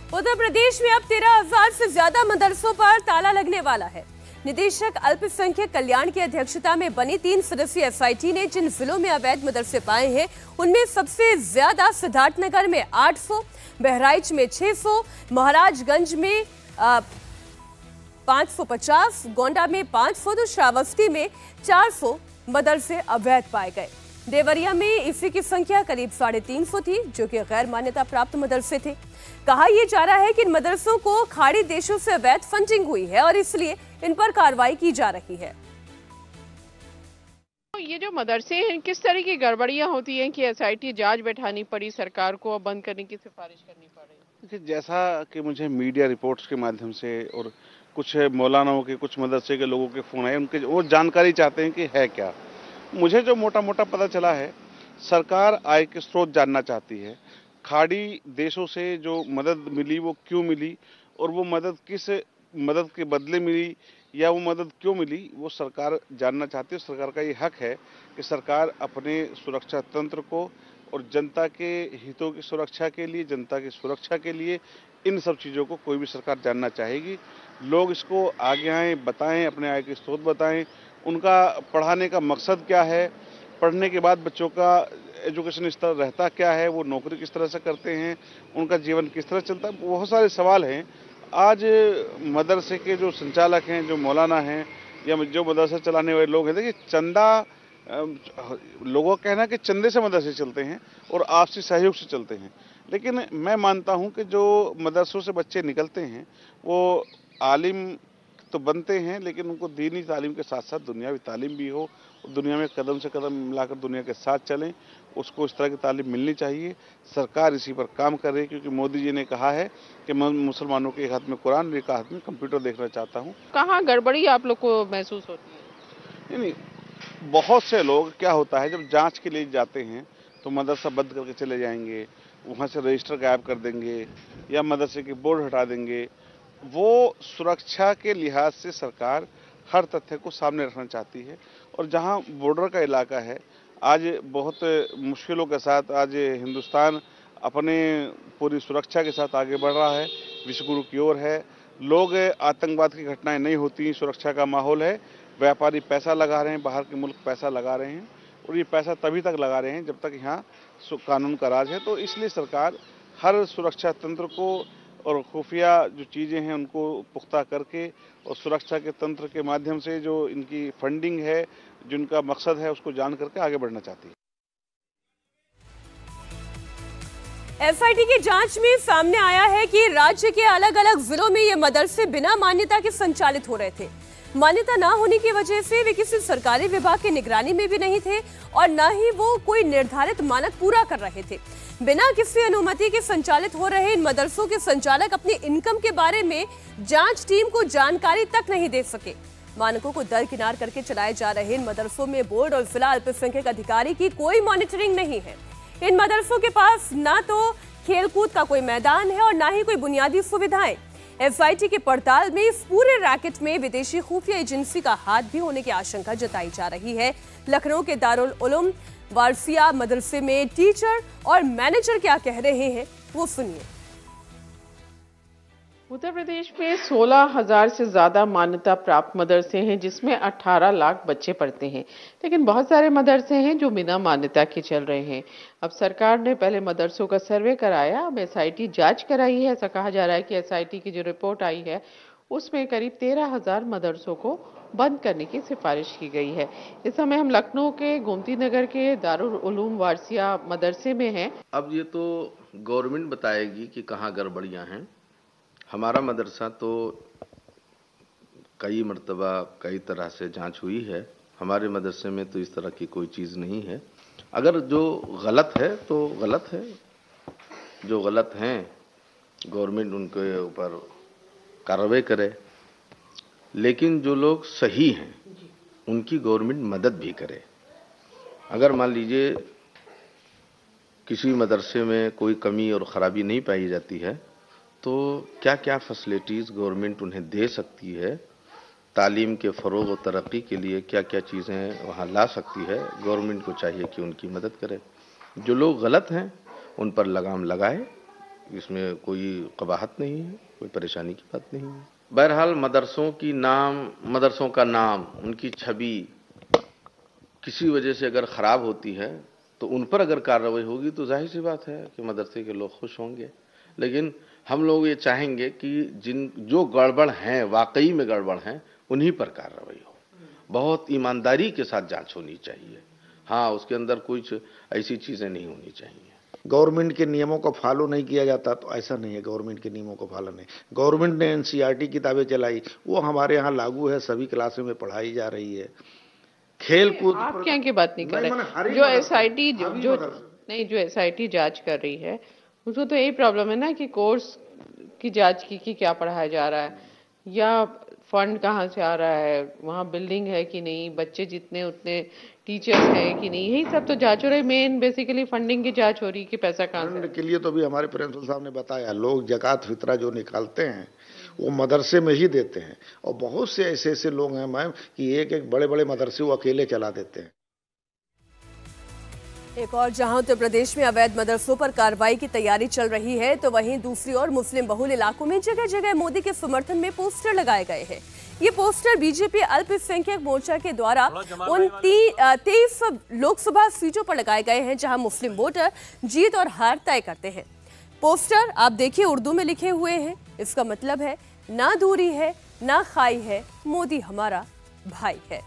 उत्तर प्रदेश में अब 13,000 से ज्यादा मदरसों पर ताला लगने वाला है। निदेशक अल्पसंख्यक कल्याण की अध्यक्षता में बनी 3 सदस्यीय एसआईटी ने जिन जिलों में अवैध मदरसे पाए हैं उनमें सबसे ज्यादा सिद्धार्थनगर में 800, बहराइच में 600, महाराजगंज में 550, गोंडा में 500 तो श्रावस्ती में 400 मदरसे अवैध पाए गए। देवरिया में इसी की संख्या करीब 350 थी, जो कि गैर मान्यता प्राप्त मदरसे थे। कहा यह जा रहा है कि इन मदरसों को खाड़ी देशों से अवैध फंडिंग हुई है और इसलिए इन पर कार्रवाई की जा रही है। ये जो मदरसे हैं, किस तरह की गड़बड़ियां होती हैं कि एसआईटी जांच बैठानी पड़ी, सरकार को बंद करने की सिफारिश करनी पड़ी? देखिए, जैसा कि मुझे मीडिया रिपोर्ट्स के माध्यम से और कुछ मौलानाओं के, कुछ मदरसे के लोगों के फोन आए, उनके वो जानकारी चाहते हैं कि है क्या। मुझे जो मोटा मोटा पता चला है, सरकार आय के स्रोत जानना चाहती है। खाड़ी देशों से जो मदद मिली वो क्यों मिली और वो मदद किस मदद के बदले मिली या वो मदद क्यों मिली, वो सरकार जानना चाहती है। सरकार का ये हक है कि सरकार अपने सुरक्षा तंत्र को और जनता के हितों की सुरक्षा के लिए, जनता की सुरक्षा के लिए इन सब चीज़ों को कोई भी सरकार जानना चाहेगी। लोग इसको आगे आएँ, बताएं, अपने आय के स्रोत बताएं, उनका पढ़ाने का मकसद क्या है, पढ़ने के बाद बच्चों का एजुकेशन स्तर रहता क्या है, वो नौकरी किस तरह से करते हैं, उनका जीवन किस तरह चलता है, बहुत सारे सवाल हैं। आज मदरसे के जो संचालक हैं, जो मौलाना हैं या जो मदरसा चलाने वाले लोग हैं, देखिए चंदा, लोगों का कहना है कि चंदे से मदरसे चलते हैं और आपसी सहयोग से चलते हैं, लेकिन मैं मानता हूं कि जो मदरसों से बच्चे निकलते हैं वो आलिम तो बनते हैं, लेकिन उनको दीनी तालीम के साथ साथ दुनियावी तालीम भी हो, दुनिया में कदम से कदम मिलाकर दुनिया के साथ चलें, उसको इस तरह की तालीम मिलनी चाहिए। सरकार इसी पर काम कर रही है, क्योंकि मोदी जी ने कहा है कि मैं मुसलमानों के एक हाथ में कुरान, एक हाथ में कंप्यूटर देखना चाहता हूँ। कहाँ गड़बड़ी आप लोग को महसूस होती है? नहीं, बहुत से लोग, क्या होता है, जब जाँच के लिए जाते हैं तो मदरसा बंद करके चले जाएंगे, वहाँ से रजिस्टर गायब कर देंगे या मदरसे की बोर्ड हटा देंगे। वो सुरक्षा के लिहाज से सरकार हर तथ्य को सामने रखना चाहती है, और जहां बॉर्डर का इलाका है, आज बहुत मुश्किलों के साथ आज हिंदुस्तान अपने पूरी सुरक्षा के साथ आगे बढ़ रहा है, विश्वगुरु की ओर है। लोग, आतंकवाद की घटनाएं नहीं होती, सुरक्षा का माहौल है। व्यापारी पैसा लगा रहे हैं, बाहर के मुल्क पैसा लगा रहे हैं, और ये पैसा तभी तक लगा रहे हैं जब तक यहाँ कानून का राज है। तो इसलिए सरकार हर सुरक्षा तंत्र को और खुफिया जो चीज़ें हैं उनको पुख्ता करके और सुरक्षा के तंत्र के माध्यम से जो इनकी फंडिंग है, जिनका मकसद है, उसको जान करके आगे बढ़ना चाहती है। एसआईटी की जांच में सामने आया है कि राज्य के अलग अलग जिलों में ये मदरसे बिना मान्यता के संचालित हो रहे थे। मान्यता न होने की वजह से वे किसी सरकारी विभाग की निगरानी में भी नहीं थे और न ही वो कोई निर्धारित मानक पूरा कर रहे थे। बिना किसी अनुमति के संचालित हो रहे इन मदरसों के संचालक अपनी इनकम के बारे में जांच टीम को जानकारी तक नहीं दे सके। मानकों को दरकिनार करके चलाए जा रहे इन मदरसों में बोर्ड और जिला अल्पसंख्यक अधिकारी की कोई मॉनिटरिंग नहीं है। इन मदरसों के पास ना तो खेलकूद का कोई मैदान है और ना ही कोई बुनियादी सुविधाएं। एसआईटी की पड़ताल में इस पूरे रैकेट में विदेशी खुफिया एजेंसी का हाथ भी होने की आशंका जताई जा रही है। लखनऊ के दारुल उलूम वारसिया मदरसे में टीचर और मैनेजर क्या कह रहे हैं, वो सुनिए। उत्तर प्रदेश में 16,000 से ज्यादा मान्यता प्राप्त मदरसे हैं, जिसमें 18 लाख बच्चे पढ़ते हैं, लेकिन बहुत सारे मदरसे हैं जो बिना मान्यता के चल रहे हैं। अब सरकार ने पहले मदरसों का सर्वे कराया, अब एसआईटी जांच कराई है। ऐसा कहा जा रहा है कि एसआईटी की जो रिपोर्ट आई है उसमें करीब 13,000 मदरसों को बंद करने की सिफारिश की गई है। इस समय हम लखनऊ के गोमती नगर के दारुल उलूम वारसिया मदरसे में हैं। अब ये तो गवर्नमेंट बताएगी कि कहाँ गड़बड़ियाँ हैं। हमारा मदरसा तो कई मर्तबा कई तरह से जांच हुई है, हमारे मदरसे में तो इस तरह की कोई चीज़ नहीं है। अगर जो गलत है तो गलत है, जो गलत हैं गवर्नमेंट उनके ऊपर कार्रवाई करे, लेकिन जो लोग सही हैं उनकी गवर्नमेंट मदद भी करे। अगर मान लीजिए किसी मदरसे में कोई कमी और ख़राबी नहीं पाई जाती है तो क्या क्या फैसिलिटीज़ गवर्नमेंट उन्हें दे सकती है, तालीम के फ़रोग़ और तरक्की के लिए क्या क्या चीज़ें वहाँ ला सकती है, गवर्नमेंट को चाहिए कि उनकी मदद करे। जो लोग गलत हैं उन पर लगाम लगाए इसमें कोई कबाहत नहीं है, कोई परेशानी की बात नहीं है। बहरहाल मदरसों का नाम, उनकी छवि किसी वजह से अगर ख़राब होती है तो उन पर अगर कार्रवाई होगी तो जाहिर सी बात है कि मदरसे के लोग खुश होंगे। लेकिन हम लोग ये चाहेंगे कि जो गड़बड़ हैं, वाकई में गड़बड़ हैं, उन्हीं पर कार्रवाई हो। बहुत ईमानदारी के साथ जांच होनी चाहिए। हाँ, उसके अंदर कुछ ऐसी चीज़ें नहीं होनी चाहिए। गवर्नमेंट के नियमों को फॉलो नहीं किया जाता तो ऐसा नहीं है, गवर्नमेंट के नियमों को फॉलो नहीं। गवर्नमेंट ने एनसीईआरटी किताबें चलाई, वो हमारे यहाँ लागू है, सभी क्लासों में पढ़ाई जा रही है। खेल कूद आप क्या की बात नहीं कर रहे। जो एसआईटी जो एसआईटी जांच कर रही है उसको तो यही प्रॉब्लम है ना कि कोर्स की जांच की क्या पढ़ाया जा रहा है, या फंड कहाँ से आ रहा है, वहाँ बिल्डिंग है कि नहीं, बच्चे जितने उतने टीचर्स हैं कि नहीं, यही सब तो जांच हो रही है। मेन बेसिकली फंडिंग की जांच हो रही है कि पैसा कहाँ से। के लिए तो भी हमारे प्रिंसिपल साहब ने बताया, लोग ज़कात फितरा जो निकालते हैं वो मदरसे में ही देते हैं, और बहुत से ऐसे लोग हैं मैम कि एक बड़े बड़े मदरसे वो अकेले चला देते हैं। एक और जहां उत्तर प्रदेश में अवैध मदरसों पर कार्रवाई की तैयारी चल रही है, तो वहीं दूसरी ओर मुस्लिम बहुल इलाकों में जगह जगह मोदी के समर्थन में पोस्टर लगाए गए हैं। ये पोस्टर बीजेपी अल्पसंख्यक मोर्चा के द्वारा उन 23 लोकसभा सीटों पर लगाए गए हैं जहां मुस्लिम वोटर जीत और हार तय करते हैं। पोस्टर आप देखिए उर्दू में लिखे हुए हैं। इसका मतलब है ना दूरी है ना खाई है, मोदी हमारा भाई है।